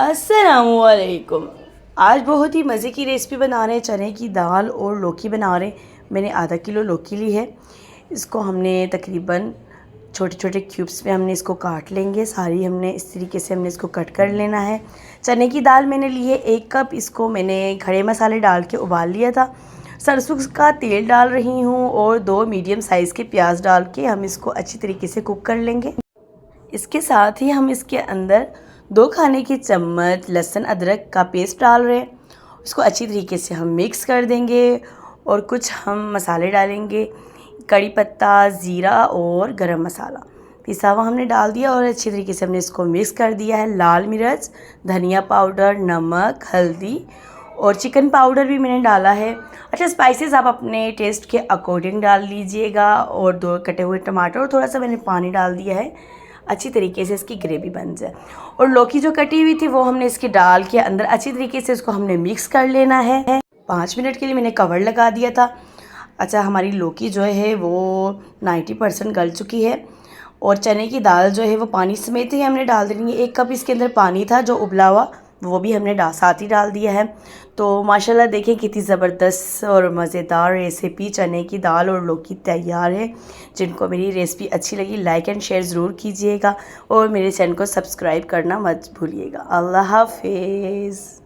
अस्सलामुअलैकुम। आज बहुत ही मज़े की रेसिपी बना रहे हैं, चने की दाल और लौकी बना रहे हैं। मैंने आधा किलो लौकी ली है। इसको हमने तकरीबन छोटे छोटे क्यूब्स में हमने इसको काट लेंगे। सारी हमने इस तरीके से हमने इसको कट कर लेना है। चने की दाल मैंने ली है 1 कप। इसको मैंने खड़े मसाले डाल के उबाल लिया था। सरसों का तेल डाल रही हूँ और 2 मीडियम साइज़ के प्याज डाल के हम इसको अच्छी तरीके से कुक कर लेंगे। इसके साथ ही हम इसके अंदर 2 खाने की चम्मच लहसुन अदरक का पेस्ट डाल रहे हैं। उसको अच्छी तरीके से हम मिक्स कर देंगे और कुछ हम मसाले डालेंगे, कड़ी पत्ता, ज़ीरा और गरम मसाला पिसा हुआ हमने डाल दिया और अच्छी तरीके से हमने इसको मिक्स कर दिया है। लाल मिर्च, धनिया पाउडर, नमक, हल्दी और चिकन पाउडर भी मैंने डाला है। अच्छा, स्पाइसेस आप अपने टेस्ट के अकॉर्डिंग डाल लीजिएगा और 2 कटे हुए टमाटर और थोड़ा सा मैंने पानी डाल दिया है, अच्छी तरीके से इसकी ग्रेवी बन जाए। और लौकी जो कटी हुई थी वो हमने इसके डाल के अंदर अच्छी तरीके से इसको हमने मिक्स कर लेना है। 5 मिनट के लिए मैंने कवर लगा दिया था। अच्छा, हमारी लौकी जो है वो 90% गल चुकी है और चने की दाल जो है वो पानी समेत ही हमने डाल देनी है। 1 कप इसके अंदर पानी था जो उबला हुआ, वो भी हमने साथ ही डाल दिया है। तो माशाल्लाह देखें कितनी ज़बरदस्त और मज़ेदार रेसिपी चने की दाल और लौकी तैयार है। जिनको मेरी रेसिपी अच्छी लगी लाइक एंड शेयर ज़रूर कीजिएगा और मेरे चैनल को सब्सक्राइब करना मत भूलिएगा। अल्लाह हाफिज़।